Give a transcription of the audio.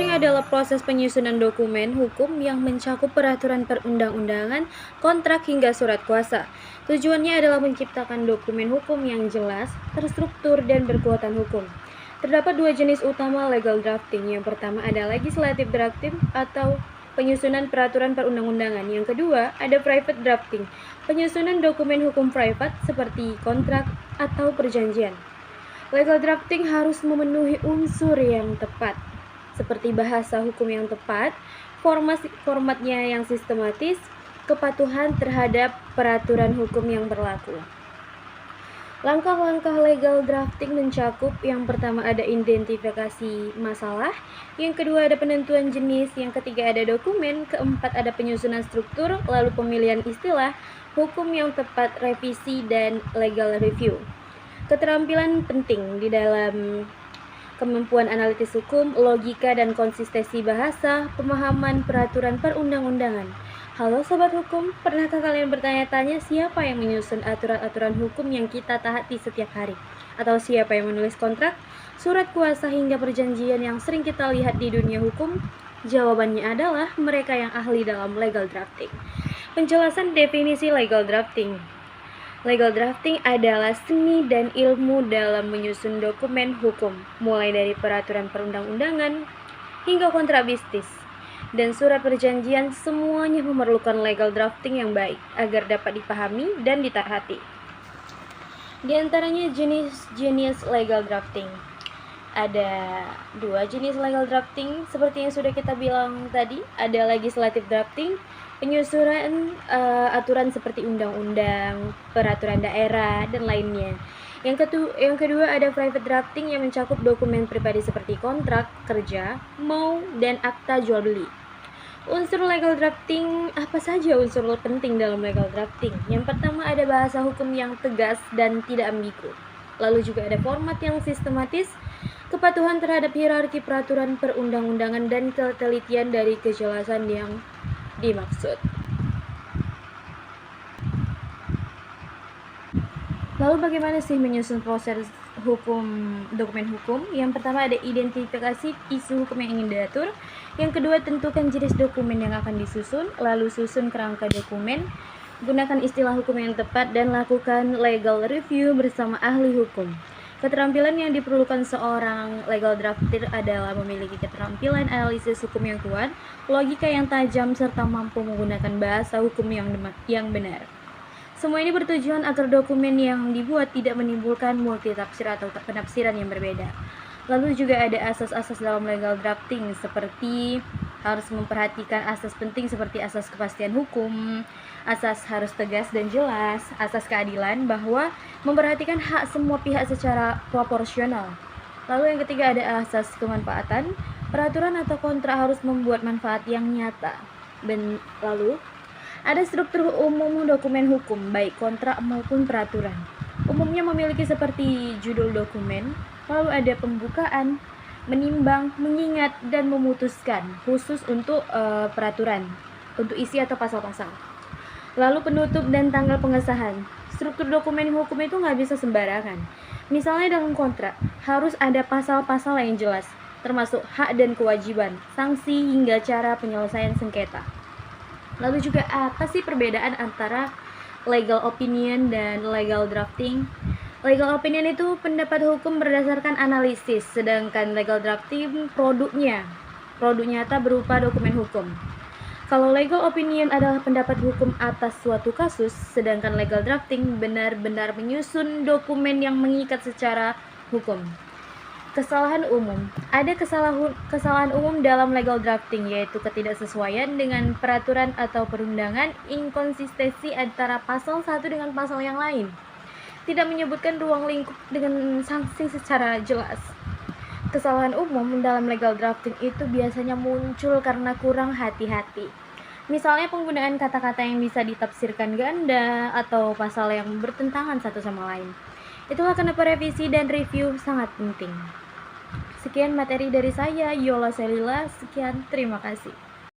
drafting adalah proses penyusunan dokumen hukum yang mencakup peraturan perundang-undangan, kontrak hingga surat kuasa. Tujuannya adalah menciptakan dokumen hukum yang jelas, terstruktur, dan berkekuatan hukum. Terdapat dua jenis utama legal drafting. Yang pertama ada legislative drafting atau penyusunan peraturan perundang-undangan. Yang kedua ada private drafting, penyusunan dokumen hukum private seperti kontrak atau perjanjian. Legal drafting harus memenuhi unsur yang tepat, seperti bahasa hukum yang tepat, formatnya yang sistematis, kepatuhan terhadap peraturan hukum yang berlaku. Langkah-langkah legal drafting mencakup yang pertama ada identifikasi masalah, yang kedua ada penentuan jenis, yang ketiga ada dokumen, keempat ada penyusunan struktur, lalu pemilihan istilah, hukum yang tepat, revisi, dan legal review. Keterampilan penting di dalam kemampuan analitis hukum, logika dan konsistensi bahasa, pemahaman peraturan perundang-undangan. Halo Sobat Hukum, pernahkah kalian bertanya-tanya siapa yang menyusun aturan-aturan hukum yang kita taati setiap hari? Atau siapa yang menulis kontrak, surat kuasa hingga perjanjian yang sering kita lihat di dunia hukum? Jawabannya adalah mereka yang ahli dalam legal drafting. Penjelasan definisi legal drafting. Legal drafting adalah seni dan ilmu dalam menyusun dokumen hukum, mulai dari peraturan perundang-undangan hingga kontrak bisnis dan surat perjanjian. Semuanya memerlukan legal drafting yang baik agar dapat dipahami dan ditaati. Di antaranya jenis legal drafting. Ada dua jenis legal drafting seperti yang sudah kita bilang tadi. Ada legislative drafting, penyusunan aturan seperti undang-undang, peraturan daerah, dan lainnya. Yang kedua ada private drafting yang mencakup dokumen pribadi seperti kontrak kerja, MOU, dan akta jual beli. Unsur legal drafting, apa saja unsur penting dalam legal drafting? Yang pertama ada bahasa hukum yang tegas dan tidak ambigu. Lalu juga ada format yang sistematis, kepatuhan terhadap hierarki peraturan perundang-undangan, dan ketelitian dari kejelasan yang dimaksud. Lalu bagaimana sih menyusun proses dokumen hukum? Yang pertama ada identifikasi isu hukum yang ingin diatur. Yang kedua tentukan jenis dokumen yang akan disusun. Lalu susun kerangka dokumen. Gunakan istilah hukum yang tepat dan lakukan legal review bersama ahli hukum. Keterampilan yang diperlukan seorang legal drafter adalah memiliki keterampilan analisis hukum yang kuat, logika yang tajam, serta mampu menggunakan bahasa hukum yang benar. Semua ini bertujuan agar dokumen yang dibuat tidak menimbulkan multitafsir atau penafsiran yang berbeda. Lalu juga ada asas-asas dalam legal drafting seperti harus memperhatikan asas penting seperti asas kepastian hukum, asas harus tegas dan jelas, asas keadilan bahwa memperhatikan hak semua pihak secara proporsional. Lalu yang ketiga ada asas kemanfaatan, peraturan atau kontrak harus membuat manfaat yang nyata. Dan lalu ada struktur umum dokumen hukum, baik kontrak maupun peraturan. Umumnya memiliki seperti judul dokumen, lalu ada pembukaan, menimbang, mengingat, dan memutuskan, khusus untuk peraturan, untuk isi atau pasal-pasal. Lalu penutup dan tanggal pengesahan. Struktur dokumen hukum itu nggak bisa sembarangan. Misalnya dalam kontrak, harus ada pasal-pasal yang jelas, termasuk hak dan kewajiban, sanksi, hingga cara penyelesaian sengketa. Lalu juga apa sih perbedaan antara legal opinion dan legal drafting? Legal opinion itu pendapat hukum berdasarkan analisis, sedangkan legal drafting produk nyata berupa dokumen hukum. Kalau legal opinion adalah pendapat hukum atas suatu kasus, sedangkan legal drafting benar-benar menyusun dokumen yang mengikat secara hukum. Kesalahan umum. Ada kesalahan umum dalam legal drafting, yaitu ketidaksesuaian dengan peraturan atau perundangan, inkonsistensi antara pasal satu dengan pasal yang lain, tidak menyebutkan ruang lingkup dengan sanksi secara jelas. Kesalahan umum dalam legal drafting itu biasanya muncul karena kurang hati-hati. Misalnya penggunaan kata-kata yang bisa ditafsirkan ganda atau pasal yang bertentangan satu sama lain. Itulah kenapa revisi dan review sangat penting. Sekian materi dari saya, Yola Selila. Sekian, terima kasih.